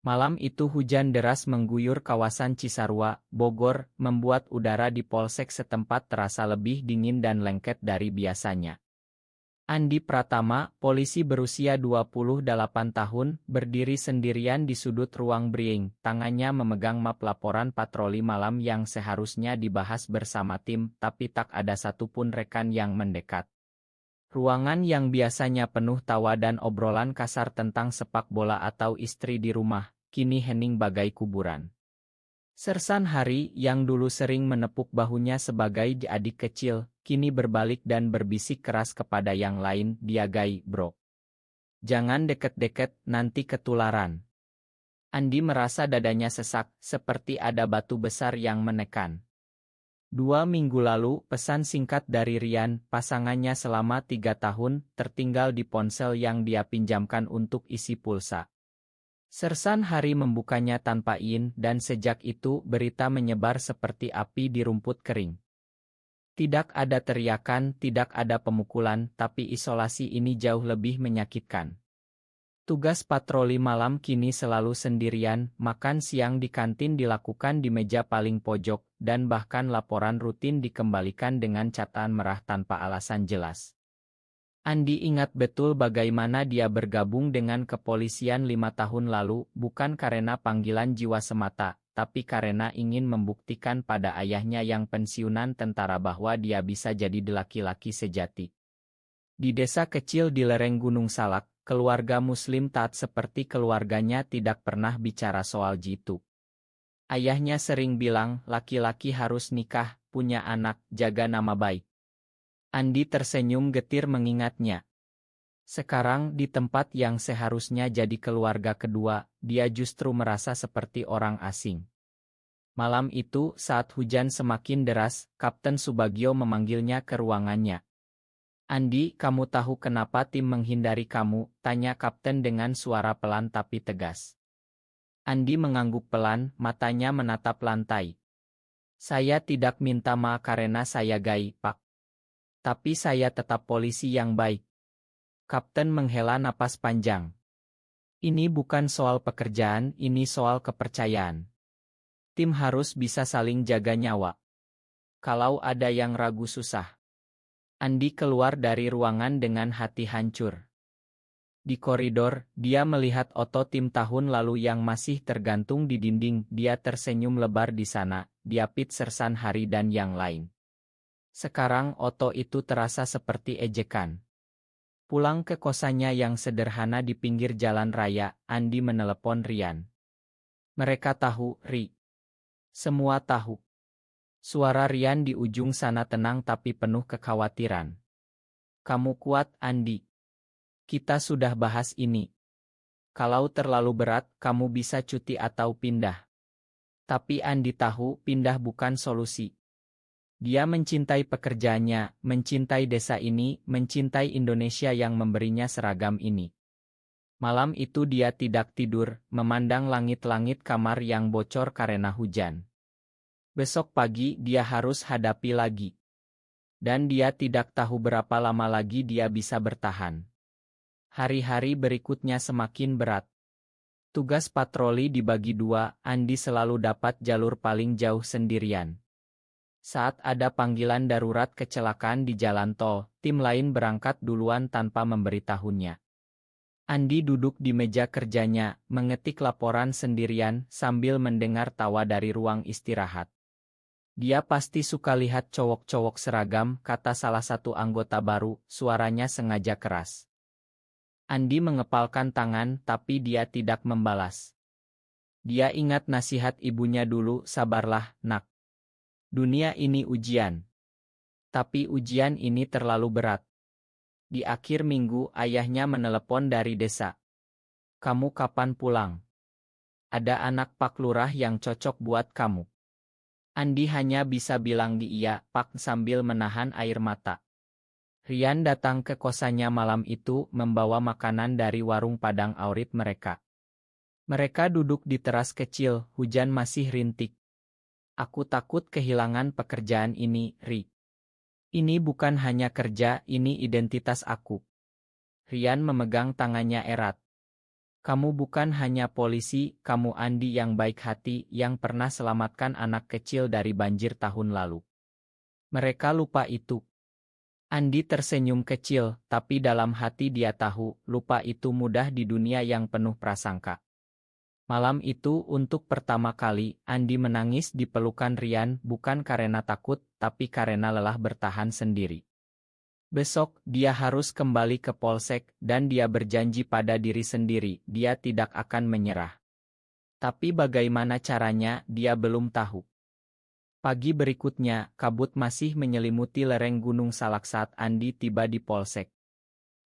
Malam itu hujan deras mengguyur kawasan Cisarua, Bogor, membuat udara di polsek setempat terasa lebih dingin dan lengket dari biasanya. Andi Pratama, polisi berusia 28 tahun, berdiri sendirian di sudut ruang briefing, tangannya memegang map laporan patroli malam yang seharusnya dibahas bersama tim, tapi tak ada satupun rekan yang mendekat. Ruangan yang biasanya penuh tawa dan obrolan kasar tentang sepak bola atau istri di rumah, kini hening bagai kuburan. Sersan Hari yang dulu sering menepuk bahunya sebagai adik kecil, kini berbalik dan berbisik keras kepada yang lain, "Diagai, bro. Jangan deket-deket, nanti ketularan." Andi merasa dadanya sesak, seperti ada batu besar yang menekan. 2 minggu lalu, pesan singkat dari Rian, pasangannya selama 3 tahun, tertinggal di ponsel yang dia pinjamkan untuk isi pulsa. Sersan Hari membukanya tanpa izin dan sejak itu berita menyebar seperti api di rumput kering. Tidak ada teriakan, tidak ada pemukulan, tapi isolasi ini jauh lebih menyakitkan. Tugas patroli malam kini selalu sendirian, makan siang di kantin dilakukan di meja paling pojok, dan bahkan laporan rutin dikembalikan dengan catatan merah tanpa alasan jelas. Andi ingat betul bagaimana dia bergabung dengan kepolisian 5 tahun lalu, bukan karena panggilan jiwa semata, tapi karena ingin membuktikan pada ayahnya yang pensiunan tentara bahwa dia bisa jadi laki-laki sejati. Di desa kecil di lereng Gunung Salak, keluarga Muslim taat seperti keluarganya tidak pernah bicara soal jitu. Ayahnya sering bilang, laki-laki harus nikah, punya anak, jaga nama baik. Andi tersenyum getir mengingatnya. Sekarang di tempat yang seharusnya jadi keluarga kedua, dia justru merasa seperti orang asing. Malam itu, saat hujan semakin deras, Kapten Subagio memanggilnya ke ruangannya. "Andi, kamu tahu kenapa tim menghindari kamu?" tanya Kapten dengan suara pelan tapi tegas. Andi mengangguk pelan, matanya menatap lantai. "Saya tidak minta maaf karena saya gay, Pak. Tapi saya tetap polisi yang baik." Kapten menghela napas panjang. "Ini bukan soal pekerjaan, ini soal kepercayaan. Tim harus bisa saling jaga nyawa. Kalau ada yang ragu susah." Andi keluar dari ruangan dengan hati hancur. Di koridor, dia melihat oto tim tahun lalu yang masih tergantung di dinding. Dia tersenyum lebar di sana, diapit Sersan Hari dan yang lain. Sekarang oto itu terasa seperti ejekan. Pulang ke kosannya yang sederhana di pinggir jalan raya, Andi menelepon Rian. "Mereka tahu, Ri." "Semua tahu." Suara Rian di ujung sana tenang tapi penuh kekhawatiran. "Kamu kuat, Andi. Kita sudah bahas ini. Kalau terlalu berat, kamu bisa cuti atau pindah." Tapi Andi tahu pindah bukan solusi. Dia mencintai pekerjaannya, mencintai desa ini, mencintai Indonesia yang memberinya seragam ini. Malam itu dia tidak tidur, memandang langit-langit kamar yang bocor karena hujan. Besok pagi dia harus hadapi lagi. Dan dia tidak tahu berapa lama lagi dia bisa bertahan. Hari-hari berikutnya semakin berat. Tugas patroli dibagi 2, Andi selalu dapat jalur paling jauh sendirian. Saat ada panggilan darurat kecelakaan di jalan tol, tim lain berangkat duluan tanpa memberitahunya. Andi duduk di meja kerjanya, mengetik laporan sendirian sambil mendengar tawa dari ruang istirahat. "Dia pasti suka lihat cowok-cowok seragam," kata salah satu anggota baru, suaranya sengaja keras. Andi mengepalkan tangan tapi dia tidak membalas. Dia ingat nasihat ibunya dulu, "Sabarlah, nak. Dunia ini ujian. Tapi ujian ini terlalu berat." Di akhir minggu, ayahnya menelepon dari desa. "Kamu kapan pulang? Ada anak Pak Lurah yang cocok buat kamu." Andi hanya bisa bilang iya, Pak, sambil menahan air mata. Rian datang ke kosannya malam itu membawa makanan dari warung Padang Aurit mereka. Mereka duduk di teras kecil, hujan masih rintik. "Aku takut kehilangan pekerjaan ini, Ri. Ini bukan hanya kerja, ini identitas aku." Rian memegang tangannya erat. Kamu bukan hanya polisi, kamu Andi yang baik hati yang pernah selamatkan anak kecil dari banjir tahun lalu. Mereka lupa itu. Andi tersenyum kecil, tapi dalam hati dia tahu, lupa itu mudah di dunia yang penuh prasangka. Malam itu untuk pertama kali, Andi menangis di pelukan Rian bukan karena takut, tapi karena lelah bertahan sendiri. Besok, dia harus kembali ke polsek, dan dia berjanji pada diri sendiri, dia tidak akan menyerah. Tapi bagaimana caranya, dia belum tahu. Pagi berikutnya, kabut masih menyelimuti lereng Gunung Salak saat Andi tiba di polsek.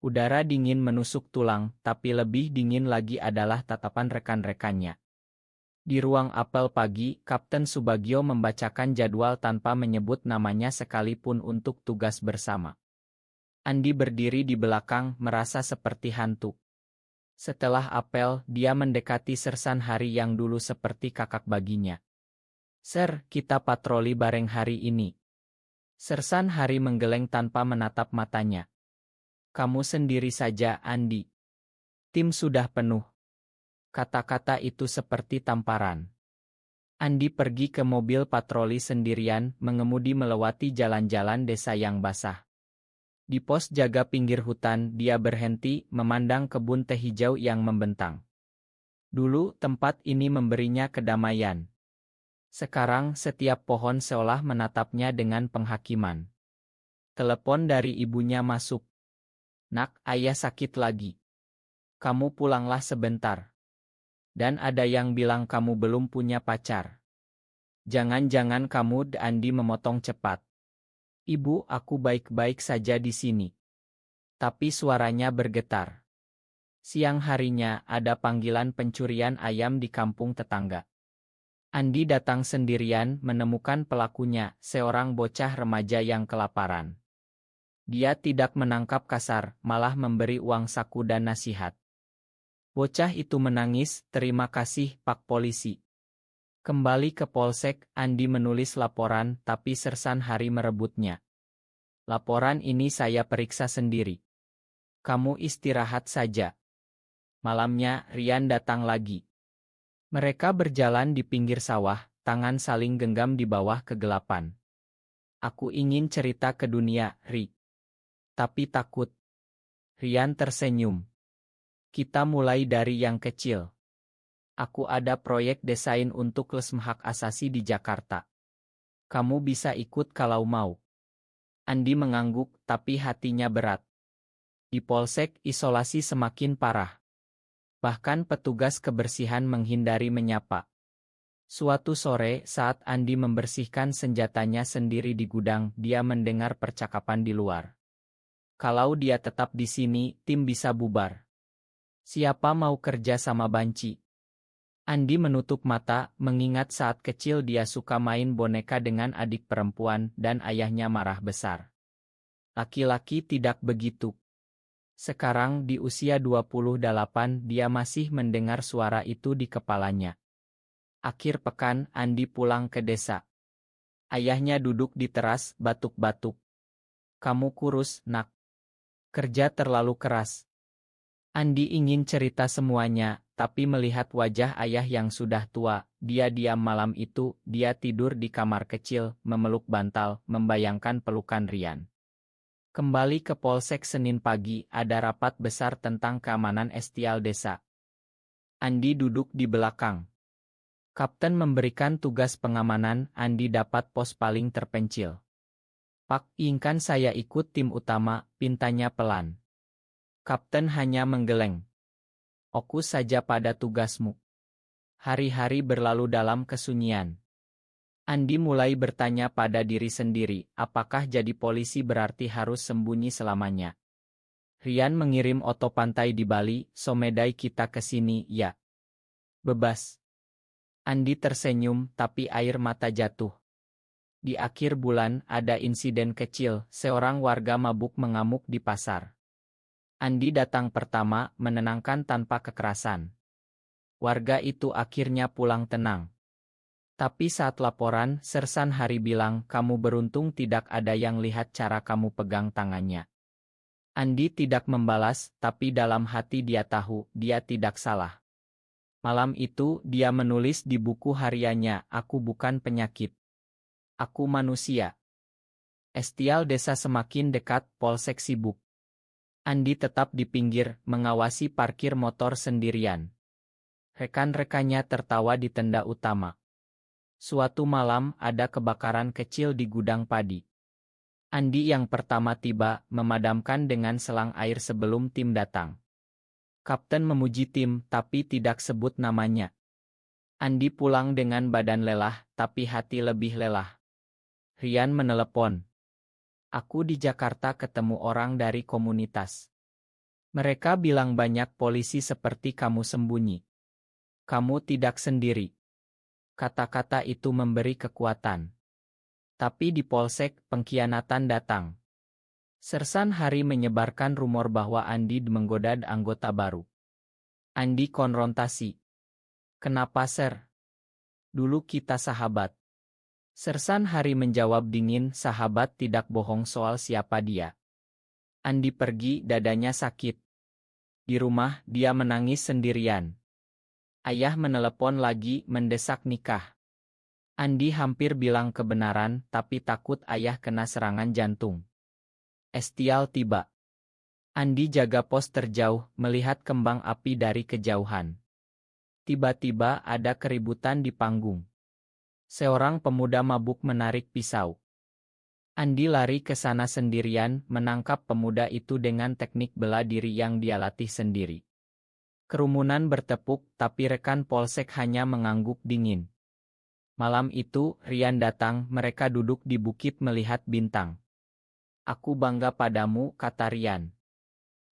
Udara dingin menusuk tulang, tapi lebih dingin lagi adalah tatapan rekan-rekannya. Di ruang apel pagi, Kapten Subagio membacakan jadwal tanpa menyebut namanya sekalipun untuk tugas bersama. Andi berdiri di belakang, merasa seperti hantu. Setelah apel, dia mendekati Sersan Hari yang dulu seperti kakak baginya. "Sir, kita patroli bareng hari ini." Sersan Hari menggeleng tanpa menatap matanya. "Kamu sendiri saja, Andi. Tim sudah penuh." Kata-kata itu seperti tamparan. Andi pergi ke mobil patroli sendirian, mengemudi melewati jalan-jalan desa yang basah. Di pos jaga pinggir hutan, dia berhenti, memandang kebun teh hijau yang membentang. Dulu, tempat ini memberinya kedamaian. Sekarang, setiap pohon seolah menatapnya dengan penghakiman. Telepon dari ibunya masuk. "Nak, ayah sakit lagi. Kamu pulanglah sebentar. Dan ada yang bilang kamu belum punya pacar." "Jangan-jangan kamu," Andi memotong cepat. "Ibu, aku baik-baik saja di sini." Tapi suaranya bergetar. Siang harinya, ada panggilan pencurian ayam di kampung tetangga. Andi datang sendirian, menemukan pelakunya, seorang bocah remaja yang kelaparan. Dia tidak menangkap kasar, malah memberi uang saku dan nasihat. Bocah itu menangis, "Terima kasih, Pak Polisi." Kembali ke polsek, Andi menulis laporan, tapi Sersan Hari merebutnya. "Laporan ini saya periksa sendiri. Kamu istirahat saja." Malamnya, Rian datang lagi. Mereka berjalan di pinggir sawah, tangan saling genggam di bawah kegelapan. "Aku ingin cerita ke dunia, Ri. Tapi takut." Rian tersenyum. "Kita mulai dari yang kecil. Aku ada proyek desain untuk les hak asasi di Jakarta. Kamu bisa ikut kalau mau." Andi mengangguk, tapi hatinya berat. Di polsek, isolasi semakin parah. Bahkan petugas kebersihan menghindari menyapa. Suatu sore, saat Andi membersihkan senjatanya sendiri di gudang, dia mendengar percakapan di luar. "Kalau dia tetap di sini, tim bisa bubar. Siapa mau kerja sama Banci?" Andi menutup mata, mengingat saat kecil dia suka main boneka dengan adik perempuan dan ayahnya marah besar. Laki-laki tidak begitu. Sekarang di usia 28 dia masih mendengar suara itu di kepalanya. Akhir pekan, Andi pulang ke desa. Ayahnya duduk di teras, batuk-batuk. "Kamu kurus, Nak. Kerja terlalu keras." Andi ingin cerita semuanya, tapi melihat wajah ayah yang sudah tua, dia diam malam itu, dia tidur di kamar kecil, memeluk bantal, membayangkan pelukan Rian. Kembali ke polsek Senin pagi, ada rapat besar tentang keamanan estial desa. Andi duduk di belakang. Kapten memberikan tugas pengamanan, Andi dapat pos paling terpencil. "Pak, izinkan saya ikut tim utama," pintanya pelan. Kapten hanya menggeleng. "Fokus saja pada tugasmu." Hari-hari berlalu dalam kesunyian. Andi mulai bertanya pada diri sendiri, apakah jadi polisi berarti harus sembunyi selamanya? "Rian mengirim oto pantai di Bali, somedai kita ke sini, ya." "Bebas." Andi tersenyum, tapi air mata jatuh. Di akhir bulan, ada insiden kecil, seorang warga mabuk mengamuk di pasar. Andi datang pertama, menenangkan tanpa kekerasan. Warga itu akhirnya pulang tenang. Tapi saat laporan, Sersan Hari bilang, "Kamu beruntung tidak ada yang lihat cara kamu pegang tangannya." Andi tidak membalas, tapi dalam hati dia tahu, dia tidak salah. Malam itu, dia menulis di buku hariannya, "Aku bukan penyakit. Aku manusia." Estial desa semakin dekat, polsek sibuk. Andi tetap di pinggir, mengawasi parkir motor sendirian. Rekan-rekannya tertawa di tenda utama. Suatu malam, ada kebakaran kecil di gudang padi. Andi yang pertama tiba, memadamkan dengan selang air sebelum tim datang. Kapten memuji tim, tapi tidak sebut namanya. Andi pulang dengan badan lelah, tapi hati lebih lelah. Rian menelepon. "Aku di Jakarta ketemu orang dari komunitas. Mereka bilang banyak polisi seperti kamu sembunyi. Kamu tidak sendiri." Kata-kata itu memberi kekuatan. Tapi di polsek, pengkhianatan datang. Sersan Hari menyebarkan rumor bahwa Andi menggoda anggota baru. Andi konfrontasi. "Kenapa, Sir? Dulu kita sahabat." Sersan Hari menjawab dingin, "Sahabat tidak bohong soal siapa dia." Andi pergi, dadanya sakit. Di rumah, dia menangis sendirian. Ayah menelepon lagi, mendesak nikah. Andi hampir bilang kebenaran, tapi takut ayah kena serangan jantung. Estial tiba. Andi jaga pos terjauh, melihat kembang api dari kejauhan. Tiba-tiba ada keributan di panggung. Seorang pemuda mabuk menarik pisau. Andi lari ke sana sendirian, menangkap pemuda itu dengan teknik bela diri yang dia latih sendiri. Kerumunan bertepuk, tapi rekan polsek hanya mengangguk dingin. Malam itu, Rian datang, mereka duduk di bukit melihat bintang. "Aku bangga padamu," kata Rian.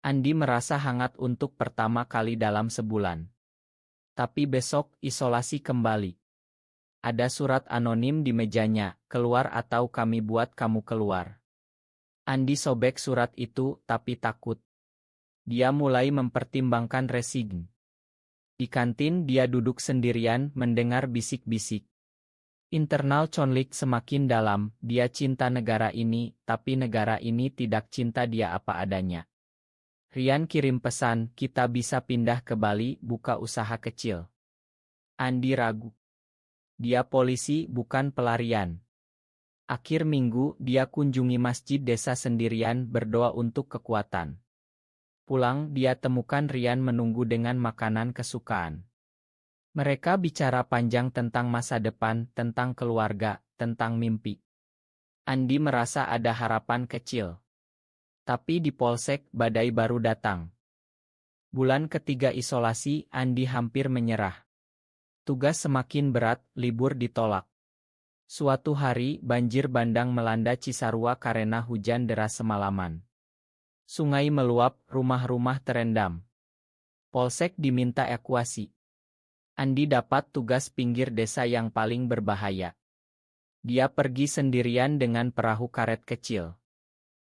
Andi merasa hangat untuk pertama kali dalam sebulan. Tapi besok, isolasi kembali. Ada surat anonim di mejanya, "Keluar atau kami buat kamu keluar." Andi sobek surat itu, tapi takut. Dia mulai mempertimbangkan resiko. Di kantin dia duduk sendirian, mendengar bisik-bisik. Internal Chonlik semakin dalam, dia cinta negara ini, tapi negara ini tidak cinta dia apa adanya. Rian kirim pesan, "Kita bisa pindah ke Bali, buka usaha kecil." Andi ragu. Dia polisi, bukan pelarian. Akhir minggu, dia kunjungi masjid desa sendirian, berdoa untuk kekuatan. Pulang, dia temukan Rian menunggu dengan makanan kesukaan. Mereka bicara panjang tentang masa depan, tentang keluarga, tentang mimpi. Andi merasa ada harapan kecil. Tapi di polsek, badai baru datang. Bulan ketiga isolasi, Andi hampir menyerah. Tugas semakin berat, libur ditolak. Suatu hari, banjir bandang melanda Cisarua karena hujan deras semalaman. Sungai meluap, rumah-rumah terendam. Polsek diminta evakuasi. Andi dapat tugas pinggir desa yang paling berbahaya. Dia pergi sendirian dengan perahu karet kecil.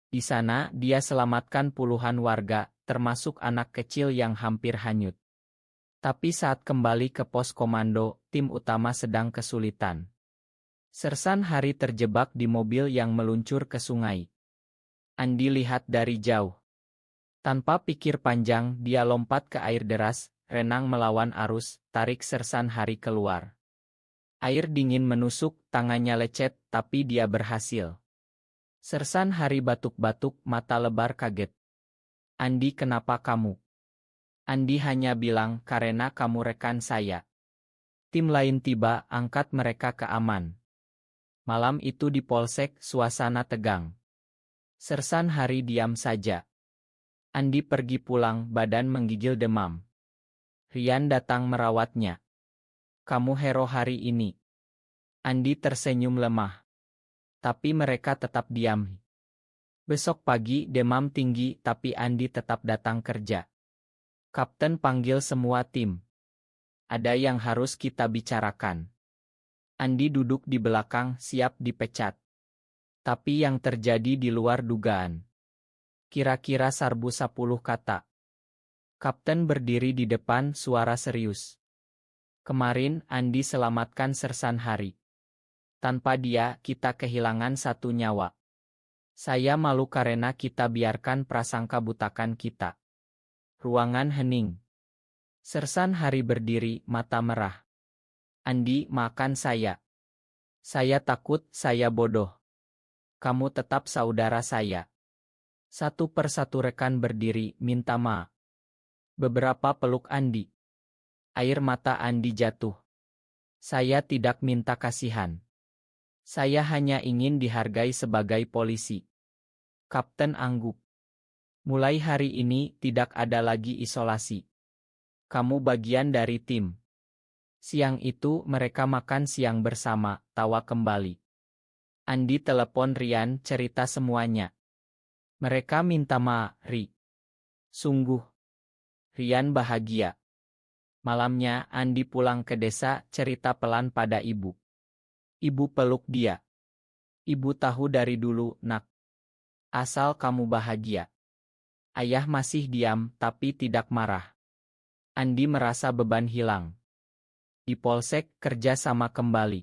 Di sana, dia selamatkan puluhan warga, termasuk anak kecil yang hampir hanyut. Tapi saat kembali ke pos komando, tim utama sedang kesulitan. Sersan Hari terjebak di mobil yang meluncur ke sungai. Andi lihat dari jauh. Tanpa pikir panjang, dia lompat ke air deras, renang melawan arus, tarik Sersan Hari keluar. Air dingin menusuk, tangannya lecet, tapi dia berhasil. Sersan Hari batuk-batuk, mata lebar kaget. "Andi, kenapa kamu?" Andi hanya bilang, "Karena kamu rekan saya." Tim lain tiba, angkat mereka ke aman. Malam itu di polsek, suasana tegang. Sersan Hari diam saja. Andi pergi pulang, badan menggigil demam. Rian datang merawatnya. "Kamu hero hari ini." Andi tersenyum lemah. Tapi mereka tetap diam. Besok pagi, demam tinggi, tapi Andi tetap datang kerja. Kapten panggil semua tim. "Ada yang harus kita bicarakan." Andi duduk di belakang, siap dipecat. Tapi yang terjadi di luar dugaan. Kira-kira 10 kata. Kapten berdiri di depan, suara serius. "Kemarin, Andi selamatkan Sersan Hari. Tanpa dia, kita kehilangan satu nyawa. Saya malu karena kita biarkan prasangka butakan kita. Ruangan hening. Sersan Hari berdiri, mata merah. Andi, makan saya. Saya takut, saya bodoh. Kamu tetap saudara saya. Satu persatu rekan berdiri, minta maaf. Beberapa peluk Andi. Air mata Andi jatuh. Saya tidak minta kasihan. Saya hanya ingin dihargai sebagai polisi. Kapten angguk. Mulai hari ini tidak ada lagi isolasi. Kamu bagian dari tim. Siang itu mereka makan siang bersama, tawa kembali. Andi telepon Rian cerita semuanya. Mereka minta maaf, Ri. Sungguh. Rian bahagia. Malamnya Andi pulang ke desa cerita pelan pada ibu. Ibu peluk dia. Ibu tahu dari dulu, nak. Asal kamu bahagia. Ayah masih diam tapi tidak marah. Andi merasa beban hilang. Di polsek kerja sama kembali.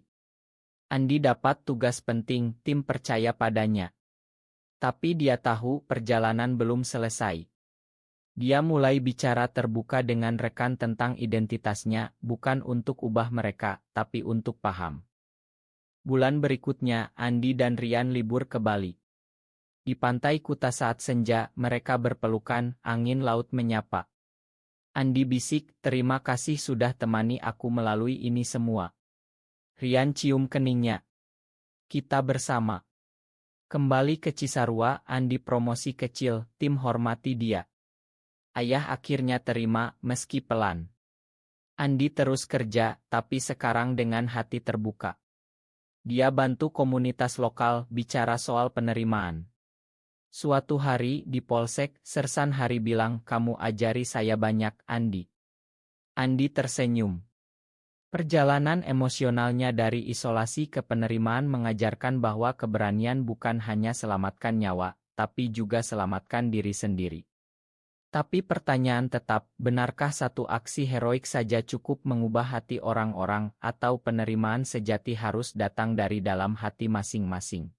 Andi dapat tugas penting, tim percaya padanya. Tapi dia tahu perjalanan belum selesai. Dia mulai bicara terbuka dengan rekan tentang identitasnya, bukan untuk ubah mereka, tapi untuk paham. Bulan berikutnya, Andi dan Rian libur ke Bali. Di pantai Kuta saat senja, mereka berpelukan, angin laut menyapa. Andi bisik, terima kasih sudah temani aku melalui ini semua. Rian cium keningnya. Kita bersama. Kembali ke Cisarua, Andi promosi kecil, tim hormati dia. Ayah akhirnya terima, meski pelan. Andi terus kerja, tapi sekarang dengan hati terbuka. Dia bantu komunitas lokal, bicara soal penerimaan. Suatu hari di polsek, Sersan Hari bilang, kamu ajari saya banyak, Andi. Andi tersenyum. Perjalanan emosionalnya dari isolasi ke penerimaan mengajarkan bahwa keberanian bukan hanya selamatkan nyawa, tapi juga selamatkan diri sendiri. Tapi pertanyaan tetap, benarkah satu aksi heroik saja cukup mengubah hati orang-orang, atau penerimaan sejati harus datang dari dalam hati masing-masing?